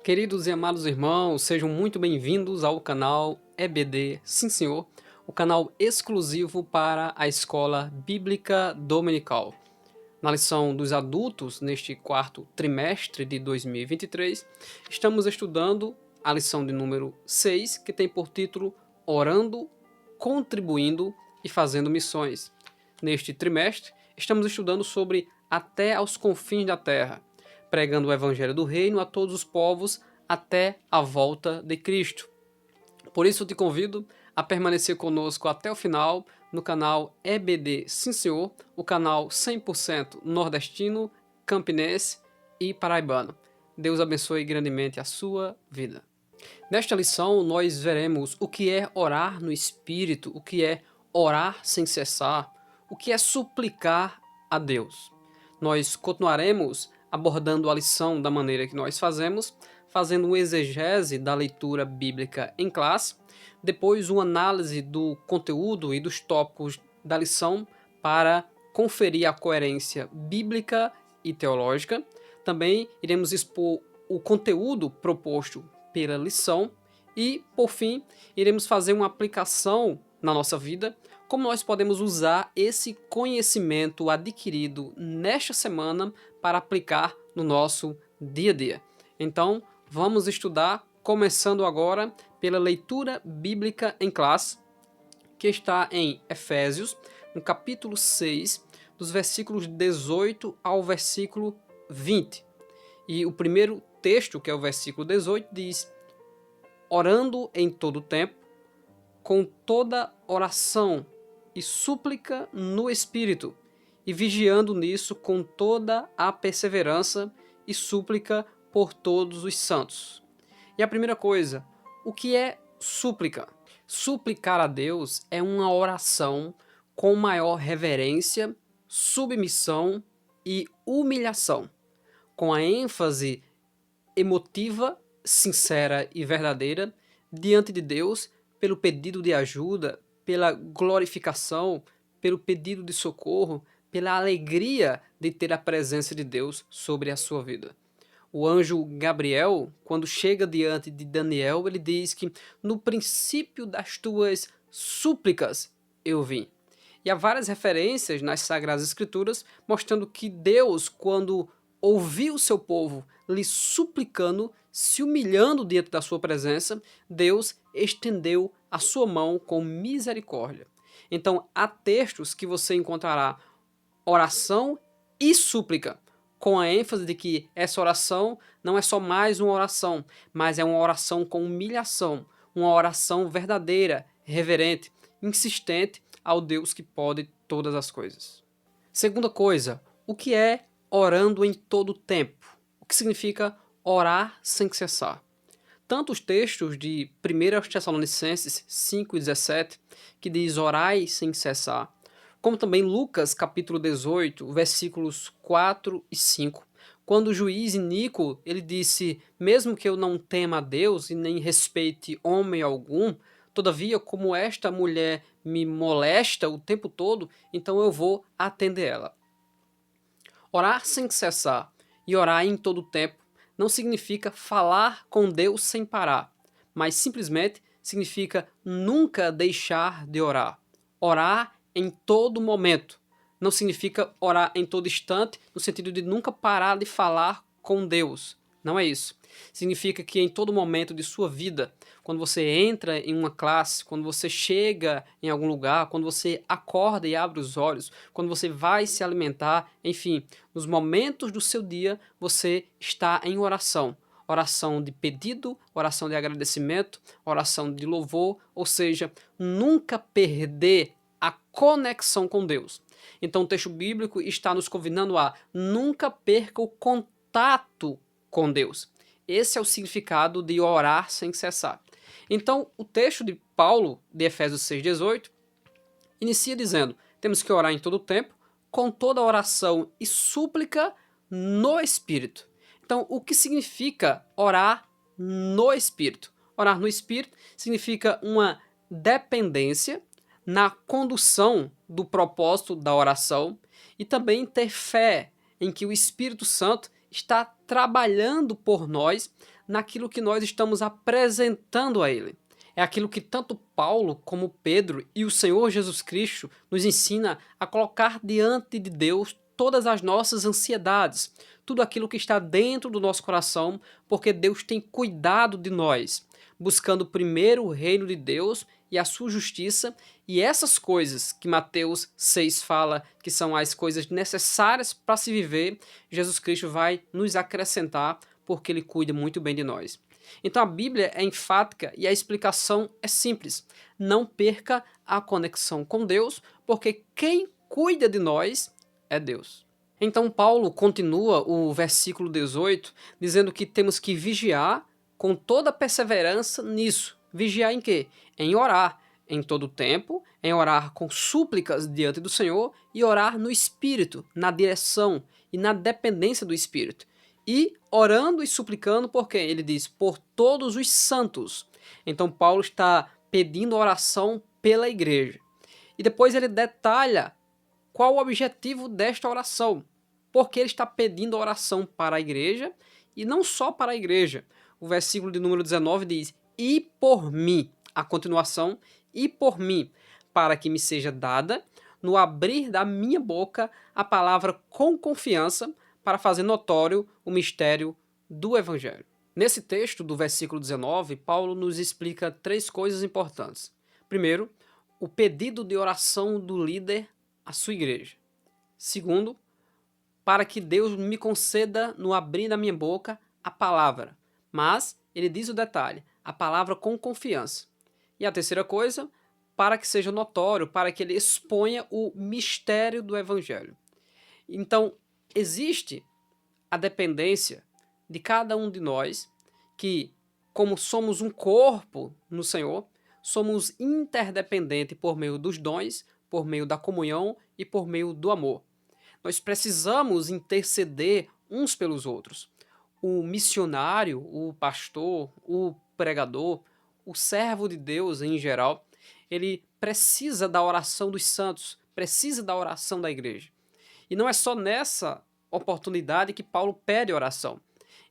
Queridos e amados irmãos, sejam muito bem-vindos ao canal EBD Sim Senhor, o canal exclusivo para a Escola Bíblica Dominical. Na lição dos adultos, neste quarto trimestre de 2023, estamos estudando a lição de número 6, que tem por título Orando, Contribuindo e Fazendo Missões. Neste trimestre, estamos estudando sobre Até aos Confins da Terra, pregando o Evangelho do Reino a todos os povos até a volta de Cristo. Por isso, eu te convido a permanecer conosco até o final no canal EBD Sim Senhor, o canal 100% nordestino, campinense e paraibano. Deus abençoe grandemente a sua vida. Nesta lição, nós veremos o que é orar no Espírito, o que é orar sem cessar, o que é suplicar a Deus. Nós continuaremos abordando a lição da maneira que nós fazemos, fazendo uma exegese da leitura bíblica em classe, depois uma análise do conteúdo e dos tópicos da lição para conferir a coerência bíblica e teológica. Também iremos expor o conteúdo proposto pela lição e, por fim, iremos fazer uma aplicação na nossa vida, como nós podemos usar esse conhecimento adquirido nesta semana para aplicar no nosso dia a dia. Então, vamos estudar, começando agora pela leitura bíblica em classe, que está em Efésios, no capítulo 6, dos versículos 18 ao versículo 20. E o primeiro texto, que é o versículo 18, diz: orando em todo o tempo, com toda oração e súplica no Espírito, e vigiando nisso com toda a perseverança e súplica por todos os santos. E a primeira coisa, o que é súplica? Suplicar a Deus é uma oração com maior reverência, submissão e humilhação, com a ênfase emotiva, sincera e verdadeira diante de Deus pelo pedido de ajuda, pela glorificação, pelo pedido de socorro, pela alegria de ter a presença de Deus sobre a sua vida. O anjo Gabriel, quando chega diante de Daniel, ele diz que no princípio das tuas súplicas eu vim. E há várias referências nas Sagradas Escrituras mostrando que Deus, quando ouviu o seu povo lhe suplicando, se humilhando diante da sua presença, Deus estendeu a sua mão com misericórdia. Então, há textos que você encontrará oração e súplica, com a ênfase de que essa oração não é só mais uma oração, mas é uma oração com humilhação, uma oração verdadeira, reverente, insistente ao Deus que pode todas as coisas. Segunda coisa, o que é orando em todo o tempo? O que significa orar sem cessar? Tanto os textos de 1 Tessalonicenses 5,17, que diz orai sem cessar, como também Lucas capítulo 18, versículos 4 e 5, quando o juiz iníquo, ele disse, mesmo que eu não tema a Deus e nem respeite homem algum, todavia como esta mulher me molesta o tempo todo, então eu vou atender ela. Orar sem cessar e orar em todo o tempo não significa falar com Deus sem parar, mas simplesmente significa nunca deixar de orar. Orar em todo momento. Não significa orar em todo instante, no sentido de nunca parar de falar com Deus. Não é isso. Significa que em todo momento de sua vida, quando você entra em uma classe, quando você chega em algum lugar, quando você acorda e abre os olhos, quando você vai se alimentar, enfim, nos momentos do seu dia, você está em oração. Oração de pedido, oração de agradecimento, oração de louvor, ou seja, nunca perder a conexão com Deus. Então o texto bíblico está nos convidando a nunca perca o contato com Deus. Esse é o significado de orar sem cessar. Então, o texto de Paulo, de Efésios 6,18, inicia dizendo, temos que orar em todo o tempo, com toda oração e súplica no Espírito. Então, o que significa orar no Espírito? Orar no Espírito significa uma dependência na condução do propósito da oração e também ter fé em que o Espírito Santo está trabalhando por nós naquilo que nós estamos apresentando a Ele. É aquilo que tanto Paulo como Pedro e o Senhor Jesus Cristo nos ensina a colocar diante de Deus todas as nossas ansiedades, tudo aquilo que está dentro do nosso coração, porque Deus tem cuidado de nós, buscando primeiro o reino de Deus e a sua justiça, e essas coisas que Mateus 6 fala que são as coisas necessárias para se viver, Jesus Cristo vai nos acrescentar, porque Ele cuida muito bem de nós. Então a Bíblia é enfática e a explicação é simples. Não perca a conexão com Deus, porque quem cuida de nós é Deus. Então Paulo continua o versículo 18 dizendo que temos que vigiar com toda perseverança nisso. Vigiar em quê? Em orar em todo o tempo, em orar com súplicas diante do Senhor e orar no Espírito, na direção e na dependência do Espírito. E orando e suplicando por quem? Ele diz, por todos os santos. Então Paulo está pedindo oração pela igreja. E depois ele detalha qual o objetivo desta oração. Porque ele está pedindo oração para a igreja e não só para a igreja. O versículo de número 19 diz, e por mim, a continuação, e por mim, para que me seja dada, no abrir da minha boca, a palavra com confiança, para fazer notório o mistério do Evangelho. Nesse texto do versículo 19, Paulo nos explica três coisas importantes. Primeiro, o pedido de oração do líder à sua igreja. Segundo, para que Deus me conceda no abrir da minha boca a palavra. Mas, ele diz o detalhe, a palavra com confiança. E a terceira coisa, para que seja notório, para que ele exponha o mistério do Evangelho. Então, existe a dependência de cada um de nós, que, como somos um corpo no Senhor, somos interdependentes por meio dos dons, por meio da comunhão e por meio do amor. Nós precisamos interceder uns pelos outros. O missionário, o pastor, o pregador, o servo de Deus em geral, ele precisa da oração dos santos, precisa da oração da igreja. E não é só nessa oportunidade que Paulo pede oração.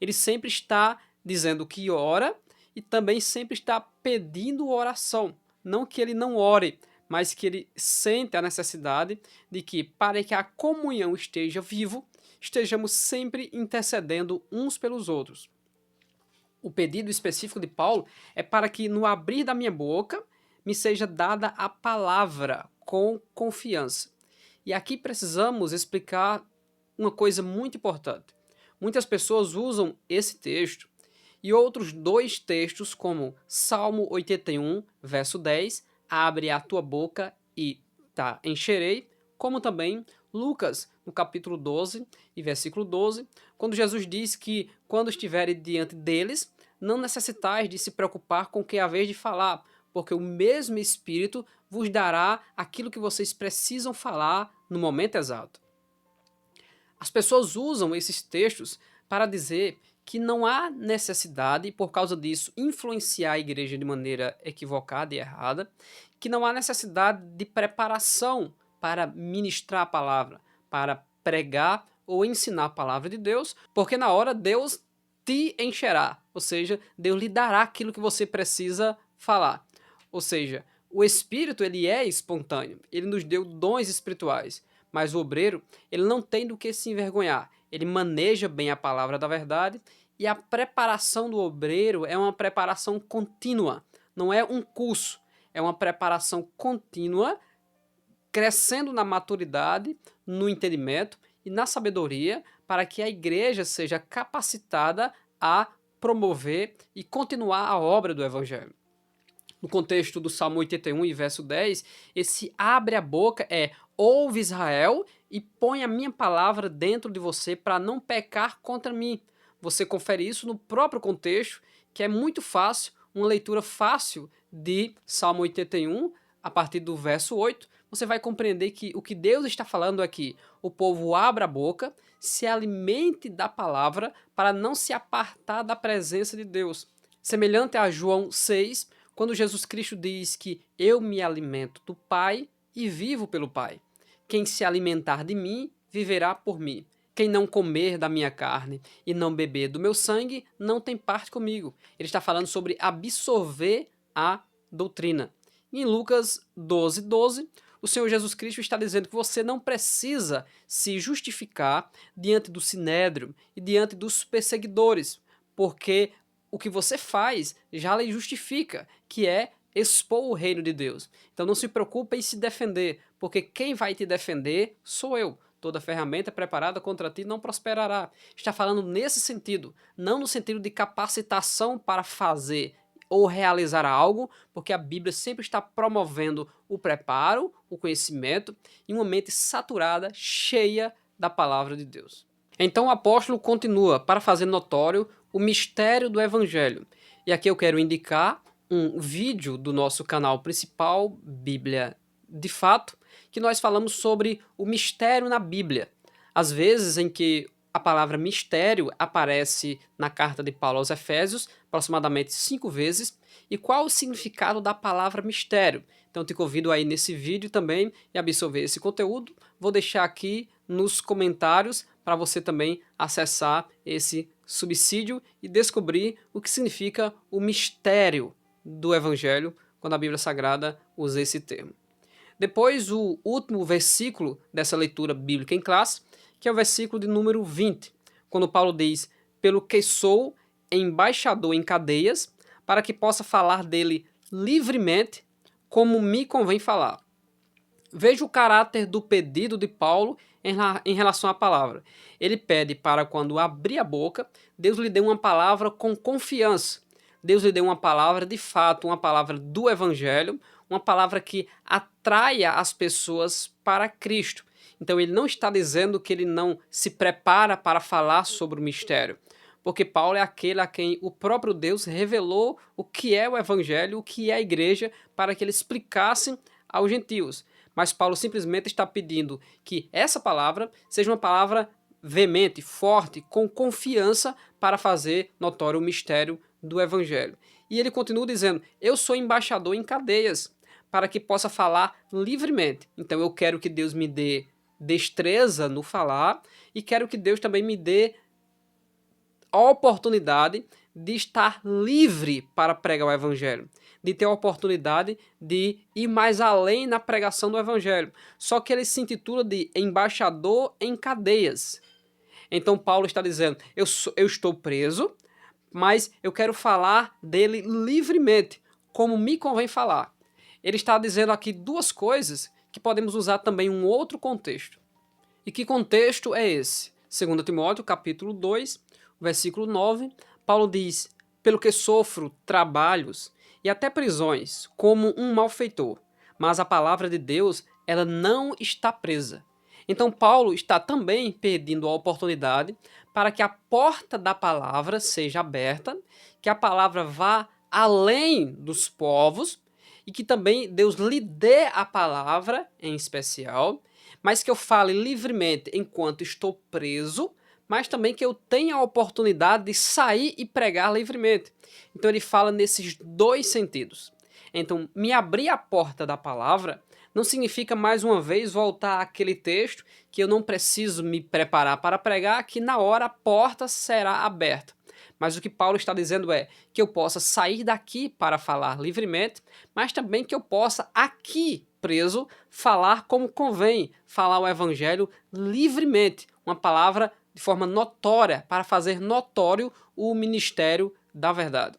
Ele sempre está dizendo que ora e também sempre está pedindo oração. Não que ele não ore, mas que ele sente a necessidade de que, para que a comunhão esteja vivo, estejamos sempre intercedendo uns pelos outros. O pedido específico de Paulo é para que no abrir da minha boca me seja dada a palavra com confiança. E aqui precisamos explicar uma coisa muito importante. Muitas pessoas usam esse texto e outros dois textos, como Salmo 81, verso 10, abre a tua boca e encherei, como também Lucas, no capítulo 12 e versículo 12, quando Jesus diz que quando estiverem diante deles, não necessitais de se preocupar com o que haver de falar, porque o mesmo Espírito vos dará aquilo que vocês precisam falar no momento exato. As pessoas usam esses textos para dizer que não há necessidade, e por causa disso influenciar a igreja de maneira equivocada e errada, que não há necessidade de preparação para ministrar a palavra, para pregar ou ensinar a palavra de Deus, porque na hora Deus te encherá, ou seja, Deus lhe dará aquilo que você precisa falar. Ou seja, o Espírito ele é espontâneo, ele nos deu dons espirituais, mas o obreiro ele não tem do que se envergonhar, ele maneja bem a palavra da verdade e a preparação do obreiro é uma preparação contínua, não é um curso, é uma preparação contínua, crescendo na maturidade, no entendimento e na sabedoria, para que a igreja seja capacitada a promover e continuar a obra do Evangelho. No contexto do Salmo 81 e verso 10, esse abre a boca é ouve Israel e põe a minha palavra dentro de você para não pecar contra mim. Você confere isso no próprio contexto, que é muito fácil, uma leitura fácil de Salmo 81, a partir do verso 8, você vai compreender que o que Deus está falando aqui, o povo abra a boca, se alimente da palavra para não se apartar da presença de Deus. Semelhante a João 6, quando Jesus Cristo diz que eu me alimento do Pai e vivo pelo Pai. Quem se alimentar de mim, viverá por mim. Quem não comer da minha carne e não beber do meu sangue, não tem parte comigo. Ele está falando sobre absorver a doutrina. Em Lucas 12:12, o Senhor Jesus Cristo está dizendo que você não precisa se justificar diante do sinédrio e diante dos perseguidores, porque o que você faz já lhe justifica, que é expor o reino de Deus. Então não se preocupe em se defender, porque quem vai te defender sou eu. Toda ferramenta preparada contra ti não prosperará. Está falando nesse sentido, não no sentido de capacitação para fazer ou realizar algo, porque a Bíblia sempre está promovendo o preparo, o conhecimento e uma mente saturada, cheia da palavra de Deus. Então o apóstolo continua para fazer notório o mistério do Evangelho. E aqui eu quero indicar um vídeo do nosso canal principal, Bíblia de Fato, que nós falamos sobre o mistério na Bíblia. Às vezes em que a palavra mistério aparece na carta de Paulo aos Efésios, aproximadamente 5 vezes, e qual o significado da palavra mistério. Então te convido aí nesse vídeo também e absorver esse conteúdo. Vou deixar aqui nos comentários para você também acessar esse subsídio e descobrir o que significa o mistério do Evangelho, quando a Bíblia Sagrada usa esse termo. Depois, o último versículo dessa leitura bíblica em classe, que é o versículo de número 20, quando Paulo diz: pelo que sou embaixador em cadeias, para que possa falar dele livremente, como me convém falar. Veja o caráter do pedido de Paulo em relação à palavra. Ele pede para, quando abrir a boca, Deus lhe dê uma palavra com confiança. Deus lhe dê uma palavra de fato, uma palavra do Evangelho, uma palavra que atraia as pessoas para Cristo. Então ele não está dizendo que ele não se prepara para falar sobre o mistério, porque Paulo é aquele a quem o próprio Deus revelou o que é o Evangelho, o que é a igreja, para que ele explicasse aos gentios. Mas Paulo simplesmente está pedindo que essa palavra seja uma palavra veemente, forte, com confiança para fazer notório o mistério do Evangelho. E ele continua dizendo: eu sou embaixador em cadeias, para que possa falar livremente. Então eu quero que Deus me dê destreza no falar e quero que Deus também me dê a oportunidade de estar livre para pregar o Evangelho, de ter a oportunidade de ir mais além na pregação do Evangelho. Só que ele se intitula de embaixador em cadeias. Então Paulo está dizendo: eu estou preso, mas eu quero falar dele livremente, como me convém falar. Ele está dizendo aqui duas coisas que podemos usar também em um outro contexto. E que contexto é esse? 2 Timóteo, capítulo 2, versículo 9, Paulo diz: pelo que sofro trabalhos e até prisões, como um malfeitor, mas a palavra de Deus, ela não está presa. Então Paulo está também pedindo a oportunidade para que a porta da palavra seja aberta, que a palavra vá além dos povos e que também Deus lhe dê a palavra em especial, mas que eu fale livremente enquanto estou preso, mas também que eu tenha a oportunidade de sair e pregar livremente. Então ele fala nesses dois sentidos. Então, me abrir a porta da palavra não significa mais uma vez voltar àquele texto que eu não preciso me preparar para pregar, que na hora a porta será aberta. Mas o que Paulo está dizendo é que eu possa sair daqui para falar livremente, mas também que eu possa aqui preso falar como convém, falar o evangelho livremente, uma palavra de forma notória, para fazer notório o ministério da verdade.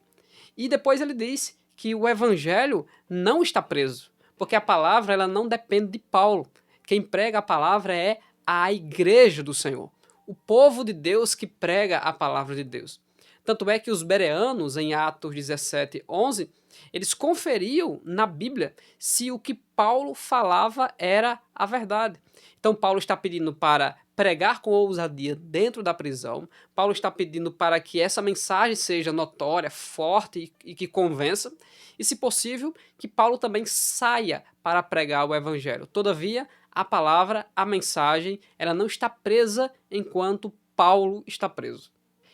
E depois ele diz que o evangelho não está preso, porque a palavra ela não depende de Paulo. Quem prega a palavra é a igreja do Senhor, o povo de Deus que prega a palavra de Deus. Tanto é que os bereanos, em Atos 17:11, eles conferiam na Bíblia se o que Paulo falava era a verdade. Então Paulo está pedindo para pregar com ousadia dentro da prisão. Paulo está pedindo para que essa mensagem seja notória, forte e que convença. E, se possível, que Paulo também saia para pregar o evangelho. Todavia, a palavra, a mensagem, ela não está presa enquanto Paulo está preso.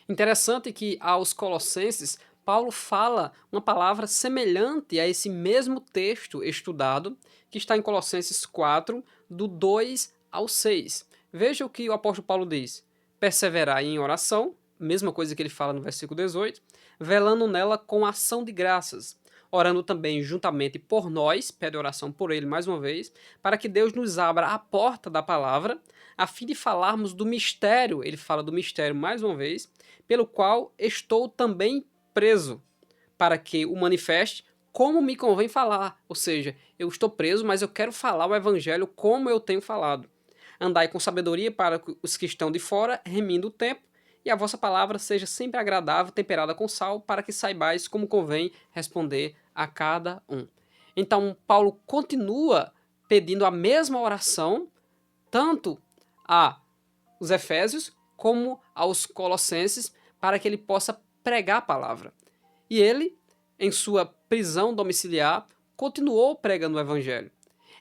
Interessante que aos Colossenses, Paulo fala uma palavra semelhante a esse mesmo texto estudado, que está em Colossenses 4, do 2 ao 6. Veja o que o apóstolo Paulo diz: perseverar em oração, mesma coisa que ele fala no versículo 18, velando nela com ação de graças, orando também juntamente por nós, pede oração por ele mais uma vez, para que Deus nos abra a porta da palavra, a fim de falarmos do mistério, ele fala do mistério mais uma vez, pelo qual estou também preso, para que o manifeste como me convém falar, ou seja, eu estou preso, mas eu quero falar o evangelho como eu tenho falado. Andai com sabedoria para os que estão de fora, remindo o tempo, e a vossa palavra seja sempre agradável, temperada com sal, para que saibais como convém responder a cada um. Então, Paulo continua pedindo a mesma oração, tanto a os Efésios como aos Colossenses, para que ele possa pregar a palavra. E ele, em sua prisão domiciliar, continuou pregando o evangelho.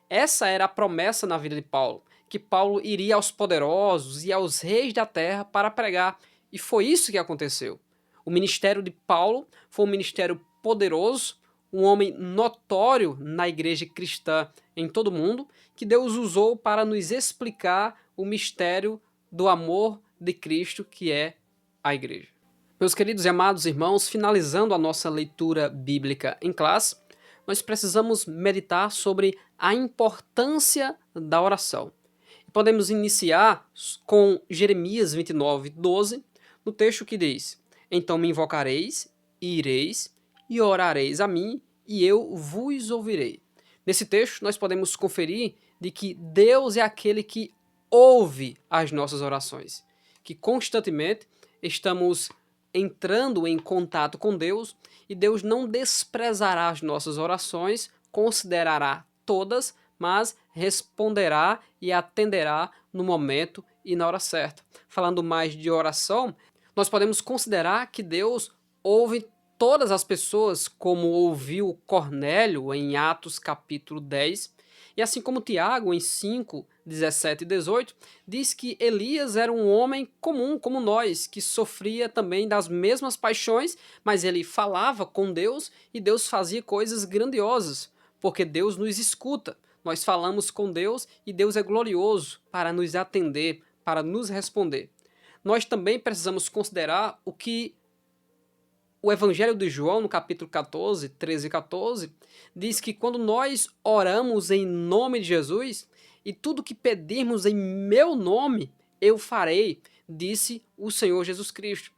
Essa era a promessa na vida de Paulo, que Paulo iria aos poderosos e aos reis da terra para pregar, e foi isso que aconteceu. O ministério de Paulo foi um ministério poderoso, um homem notório na igreja cristã em todo o mundo, que Deus usou para nos explicar o mistério do amor de Cristo, que é a igreja. Meus queridos e amados irmãos, finalizando a nossa leitura bíblica em classe, nós precisamos meditar sobre a importância da oração. Podemos iniciar com Jeremias 29, 12, no texto que diz: Então me invocareis, e ireis, e orareis a mim, e eu vos ouvirei. Nesse texto, nós podemos conferir de que Deus é aquele que ouve as nossas orações, que constantemente estamos entrando em contato com Deus, e Deus não desprezará as nossas orações, considerará todas, mas responderá e atenderá no momento e na hora certa. Falando mais de oração, nós podemos considerar que Deus ouve todas as pessoas, como ouviu Cornélio em Atos capítulo 10, e assim como Tiago em 5, 17 e 18, diz que Elias era um homem comum como nós, que sofria também das mesmas paixões, mas ele falava com Deus e Deus fazia coisas grandiosas, porque Deus nos escuta. Nós falamos com Deus e Deus é glorioso para nos atender, para nos responder. Nós também precisamos considerar o que o Evangelho de João, no capítulo 14, 13 e 14, diz que quando nós oramos em nome de Jesus, e tudo que pedirmos em meu nome, eu farei, disse o Senhor Jesus Cristo.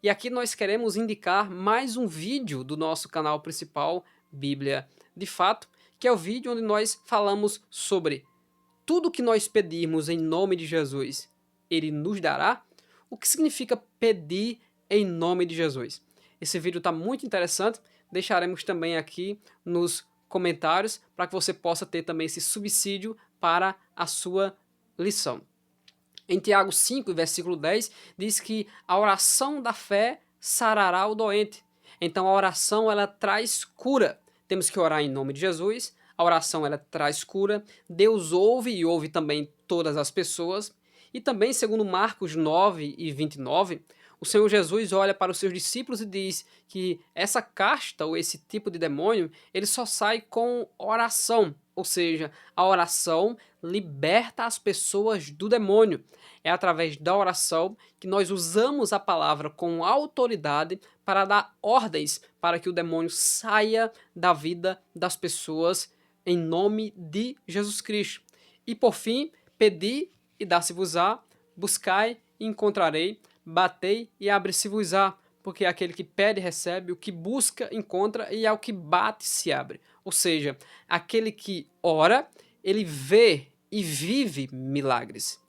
E aqui nós queremos indicar mais um vídeo do nosso canal principal, Bíblia de Fato, que é o vídeo onde nós falamos sobre tudo que nós pedirmos em nome de Jesus, Ele nos dará. O que significa pedir em nome de Jesus? Esse vídeo está muito interessante, deixaremos também aqui nos comentários para que você possa ter também esse subsídio para a sua lição. Em Tiago 5, versículo 10, diz que a oração da fé sarará o doente. Então a oração ela traz cura. Temos que orar em nome de Jesus, a oração ela traz cura, Deus ouve e ouve também todas as pessoas. E também, segundo Marcos 9 e 29, o Senhor Jesus olha para os seus discípulos e diz que essa casta ou esse tipo de demônio, ele só sai com oração, ou seja, a oração liberta as pessoas do demônio. É através da oração que nós usamos a palavra com autoridade para dar ordens para que o demônio saia da vida das pessoas em nome de Jesus Cristo. E por fim, pedi e dar-se-vos-á, buscai e encontrarei, batei e abre-se-vos-á, porque aquele que pede recebe, o que busca encontra e ao que bate se abre. Ou seja, aquele que ora, ele vê e vive milagres.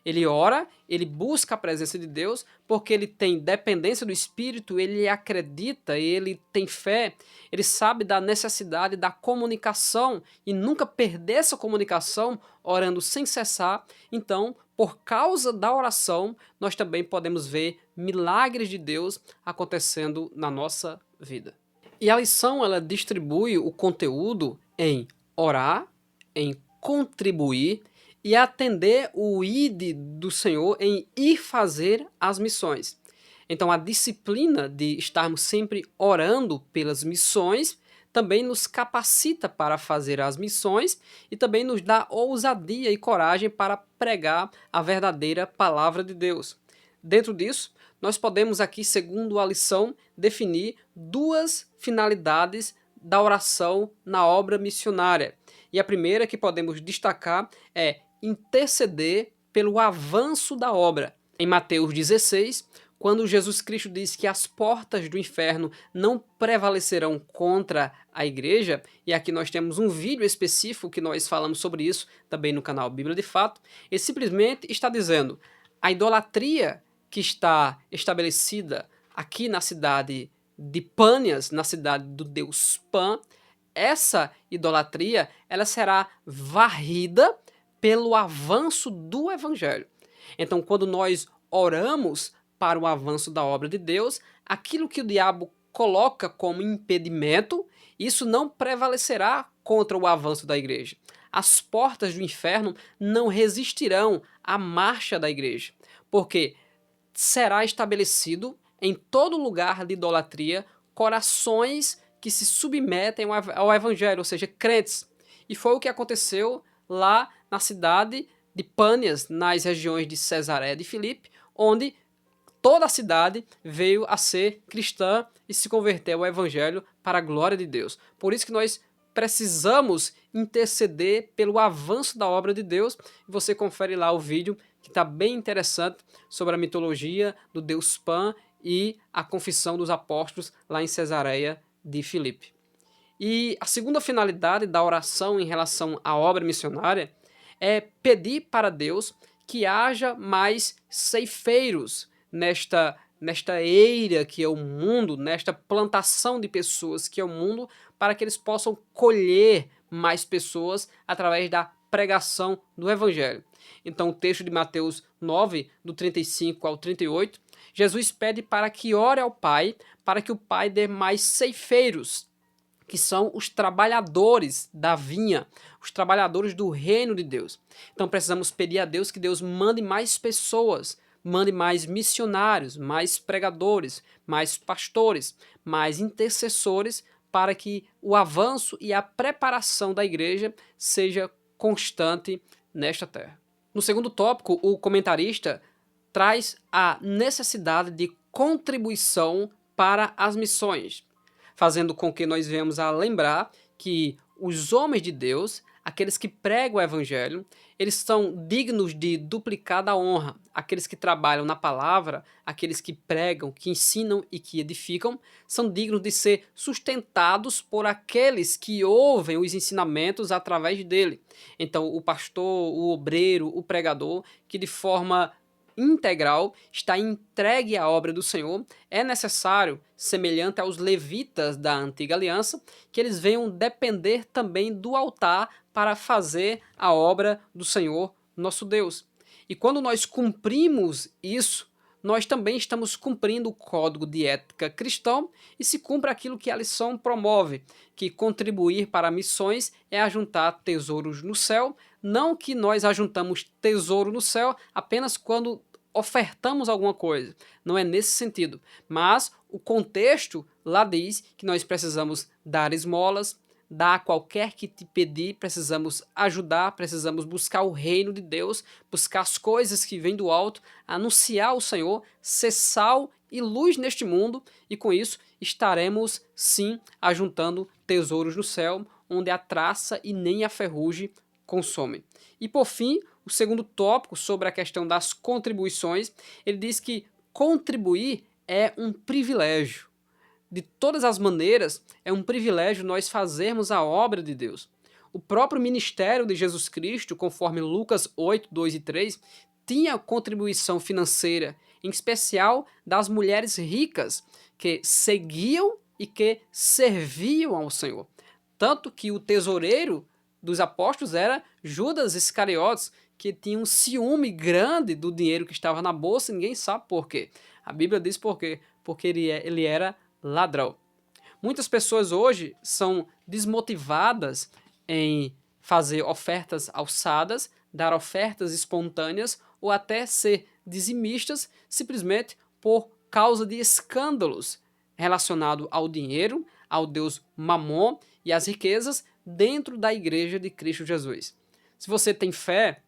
Ele ora, ele busca a presença de Deus, porque ele tem dependência do Espírito, ele acredita, ele tem fé, ele sabe da necessidade da comunicação e nunca perder essa comunicação orando sem cessar. Então, por causa da oração, nós também podemos ver milagres de Deus acontecendo na nossa vida. E a lição ela distribui o conteúdo em orar, em contribuir e atender o ide do Senhor em ir fazer as missões. Então a disciplina de estarmos sempre orando pelas missões também nos capacita para fazer as missões e também nos dá ousadia e coragem para pregar a verdadeira palavra de Deus. Dentro disso, nós podemos aqui, segundo a lição, definir duas finalidades da oração na obra missionária. E a primeira que podemos destacar é interceder pelo avanço da obra. Em Mateus 16, quando Jesus Cristo diz que as portas do inferno não prevalecerão contra a igreja, e aqui nós temos um vídeo específico que nós falamos sobre isso também no canal Bíblia de Fato, ele simplesmente está dizendo: a idolatria que está estabelecida aqui na cidade de Pânias, na cidade do deus Pan, essa idolatria ela será varrida pelo avanço do evangelho. Então, quando nós oramos para o avanço da obra de Deus, aquilo que o diabo coloca como impedimento, isso não prevalecerá contra o avanço da igreja. As portas do inferno não resistirão à marcha da igreja, porque será estabelecido em todo lugar de idolatria corações que se submetem ao evangelho, ou seja, crentes. E foi o que aconteceu lá na cidade de Pânias, nas regiões de Cesareia de Filipe, onde toda a cidade veio a ser cristã e se converteu ao evangelho para a glória de Deus. Por isso que nós precisamos interceder pelo avanço da obra de Deus. Você confere lá o vídeo que está bem interessante sobre a mitologia do deus Pan e a confissão dos apóstolos lá em Cesareia de Filipe. E a segunda finalidade da oração em relação à obra missionária é pedir para Deus que haja mais ceifeiros nesta eira que é o mundo, nesta plantação de pessoas que é o mundo, para que eles possam colher mais pessoas através da pregação do Evangelho. Então, o texto de Mateus 9, do 35 ao 38, Jesus pede para que ore ao Pai, para que o Pai dê mais ceifeiros, que são os trabalhadores da vinha, os trabalhadores do reino de Deus. Então precisamos pedir a Deus que Deus mande mais pessoas, mande mais missionários, mais pregadores, mais pastores, mais intercessores, para que o avanço e a preparação da igreja seja constante nesta terra. No segundo tópico, o comentarista traz a necessidade de contribuição para as missões, fazendo com que nós venhamos a lembrar que os homens de Deus, aqueles que pregam o evangelho, eles são dignos de duplicada honra. Aqueles que trabalham na palavra, aqueles que pregam, que ensinam e que edificam, são dignos de ser sustentados por aqueles que ouvem os ensinamentos através dele. Então, o pastor, o obreiro, o pregador, que de forma integral está entregue à obra do Senhor, é necessário, semelhante aos levitas da antiga aliança, que eles venham depender também do altar para fazer a obra do Senhor nosso Deus. E quando nós cumprimos isso, nós também estamos cumprindo o código de ética cristão e se cumpre aquilo que a lição promove, que contribuir para missões é ajuntar tesouros no céu, não que nós ajuntamos tesouro no céu apenas quando ofertamos alguma coisa, não é nesse sentido, mas o contexto lá diz que nós precisamos dar esmolas, dar qualquer que te pedir, precisamos ajudar, precisamos buscar o reino de Deus, buscar as coisas que vêm do alto, anunciar o Senhor, ser sal e luz neste mundo, e com isso estaremos sim ajuntando tesouros no céu, onde a traça e nem a ferrugem consomem. E por fim, o segundo tópico sobre a questão das contribuições, ele diz que contribuir é um privilégio. De todas as maneiras, é um privilégio nós fazermos a obra de Deus. O próprio ministério de Jesus Cristo, conforme Lucas 8, 2 e 3, tinha contribuição financeira, em especial das mulheres ricas, que seguiam e que serviam ao Senhor. Tanto que o tesoureiro dos apóstolos era Judas Iscariotes, que tinha um ciúme grande do dinheiro que estava na bolsa, ninguém sabe por quê. A Bíblia diz por quê, porque ele era ladrão. Muitas pessoas hoje são desmotivadas em fazer ofertas alçadas, dar ofertas espontâneas ou até ser dizimistas simplesmente por causa de escândalos relacionados ao dinheiro, ao deus Mamon e às riquezas dentro da igreja de Cristo Jesus. Se você tem fé,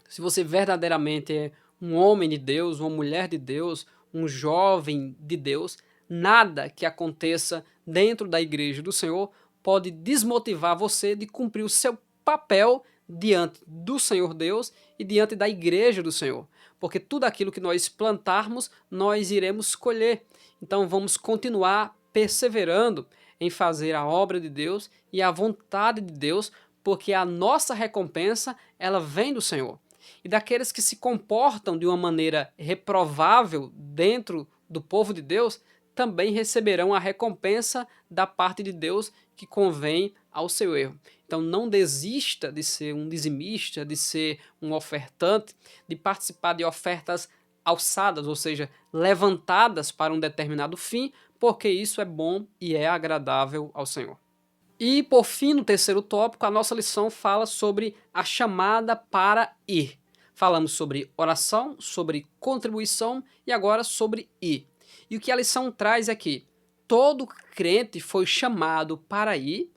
se você verdadeiramente é um homem de Deus, uma mulher de Deus, um jovem de Deus, nada que aconteça dentro da igreja do Senhor pode desmotivar você de cumprir o seu papel diante do Senhor Deus e diante da igreja do Senhor. Porque tudo aquilo que nós plantarmos, nós iremos colher. Então vamos continuar perseverando em fazer a obra de Deus e a vontade de Deus, porque a nossa recompensa, ela vem do Senhor. E daqueles que se comportam de uma maneira reprovável dentro do povo de Deus, também receberão a recompensa da parte de Deus que convém ao seu erro. Então não desista de ser um dizimista, de ser um ofertante, de participar de ofertas alçadas, ou seja, levantadas para um determinado fim, porque isso é bom e é agradável ao Senhor. E por fim, no terceiro tópico, a nossa lição fala sobre a chamada para ir. Falamos sobre oração, sobre contribuição e agora sobre ir. E o que a lição traz é que todo crente foi chamado para ir,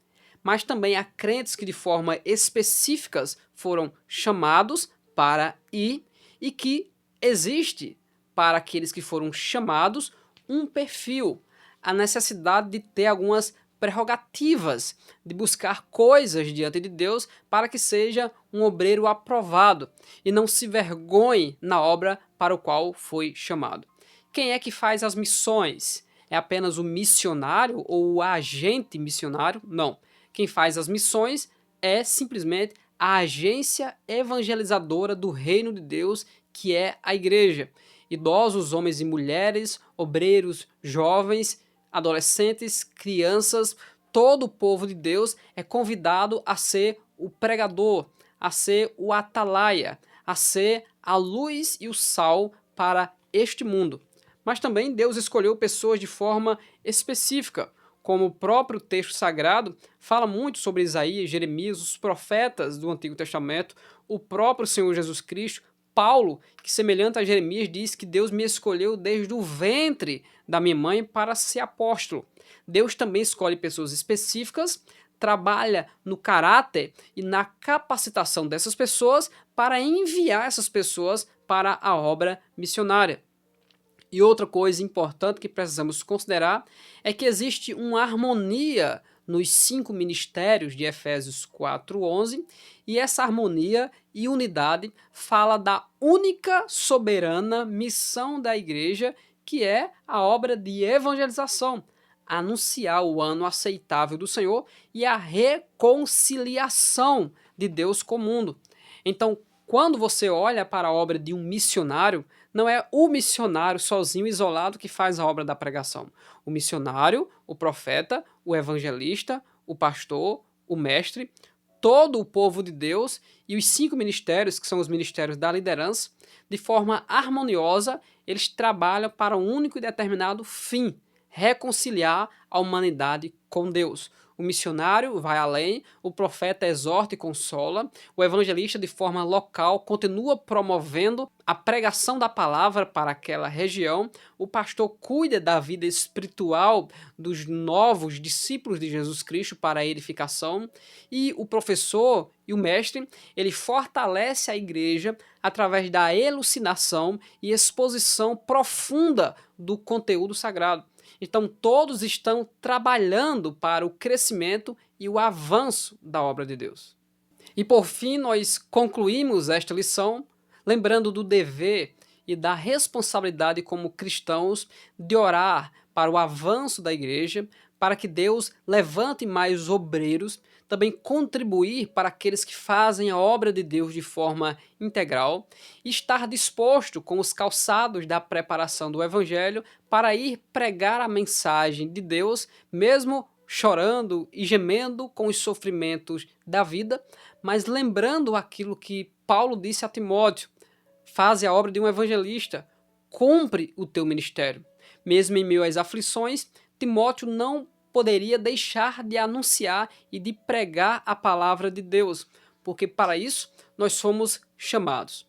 mas também há crentes que de forma específicas foram chamados para ir e que existe para aqueles que foram chamados um perfil, a necessidade de ter algumas prerrogativas, de buscar coisas diante de Deus para que seja um obreiro aprovado e não se vergonhe na obra para o qual foi chamado. Quem é que faz as missões? É apenas o missionário ou o agente missionário? Não. Quem faz as missões é simplesmente a agência evangelizadora do reino de Deus, que é a igreja. Idosos, homens e mulheres, obreiros, jovens, adolescentes, crianças, todo o povo de Deus é convidado a ser o pregador, a ser o atalaia, a ser a luz e o sal para este mundo. Mas também Deus escolheu pessoas de forma específica, como o próprio texto sagrado fala muito sobre Isaías, Jeremias, os profetas do Antigo Testamento, o próprio Senhor Jesus Cristo, Paulo, que semelhante a Jeremias diz que Deus me escolheu desde o ventre da minha mãe para ser apóstolo. Deus também escolhe pessoas específicas, trabalha no caráter e na capacitação dessas pessoas para enviar essas pessoas para a obra missionária. E outra coisa importante que precisamos considerar é que existe uma harmonia nos 5 ministérios de Efésios 4:11, e essa harmonia e unidade fala da única soberana missão da igreja, que é a obra de evangelização, anunciar o ano aceitável do Senhor e a reconciliação de Deus com o mundo. Então, quando você olha para a obra de um missionário, não é o missionário sozinho, isolado, que faz a obra da pregação. O missionário, o profeta, o evangelista, o pastor, o mestre, todo o povo de Deus e os 5 ministérios, que são os ministérios da liderança, de forma harmoniosa, eles trabalham para um único e determinado fim: reconciliar a humanidade com Deus. O missionário vai além, o profeta exorta e consola, o evangelista, de forma local, continua promovendo a pregação da palavra para aquela região, o pastor cuida da vida espiritual dos novos discípulos de Jesus Cristo para a edificação, e o professor e o mestre, ele fortalece a igreja através da elucidação e exposição profunda do conteúdo sagrado. Então, todos estão trabalhando para o crescimento e o avanço da obra de Deus. E por fim, nós concluímos esta lição lembrando do dever e da responsabilidade como cristãos de orar para o avanço da igreja, para que Deus levante mais obreiros, também contribuir para aqueles que fazem a obra de Deus de forma integral e estar disposto com os calçados da preparação do Evangelho para ir pregar a mensagem de Deus, mesmo chorando e gemendo com os sofrimentos da vida, mas lembrando aquilo que Paulo disse a Timóteo: faze a obra de um evangelista, cumpre o teu ministério. Mesmo em meio às aflições, Timóteo não poderia deixar de anunciar e de pregar a palavra de Deus, porque para isso nós fomos chamados.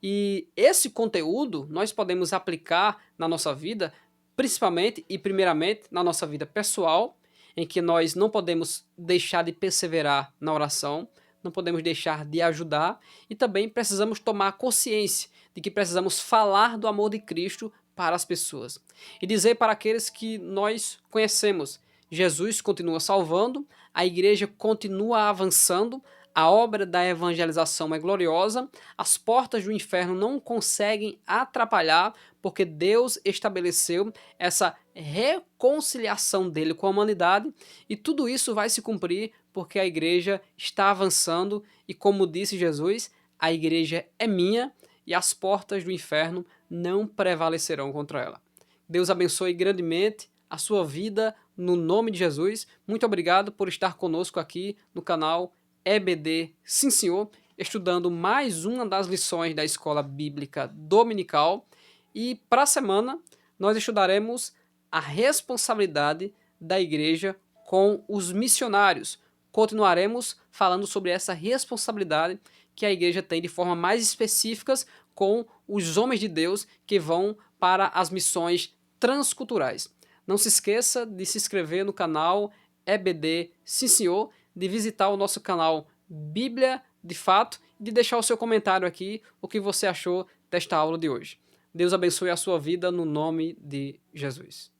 E esse conteúdo nós podemos aplicar na nossa vida, principalmente e primeiramente na nossa vida pessoal, em que nós não podemos deixar de perseverar na oração, não podemos deixar de ajudar e também precisamos tomar consciência de que precisamos falar do amor de Cristo para as pessoas e dizer para aqueles que nós conhecemos: Jesus continua salvando, a igreja continua avançando, a obra da evangelização é gloriosa, as portas do inferno não conseguem atrapalhar, porque Deus estabeleceu essa reconciliação dele com a humanidade e tudo isso vai se cumprir porque a igreja está avançando e, como disse Jesus, a igreja é minha e as portas do inferno não prevalecerão contra ela. Deus abençoe grandemente a sua vida no nome de Jesus. Muito obrigado por estar conosco aqui no canal EBD Sim Senhor, estudando mais uma das lições da Escola Bíblica Dominical. E para a semana nós estudaremos a responsabilidade da igreja com os missionários. Continuaremos falando sobre essa responsabilidade que a igreja tem de forma mais específica com os homens de Deus que vão para as missões transculturais. Não se esqueça de se inscrever no canal EBD Sim Senhor, de visitar o nosso canal Bíblia de Fato e de deixar o seu comentário aqui, o que você achou desta aula de hoje. Deus abençoe a sua vida no nome de Jesus.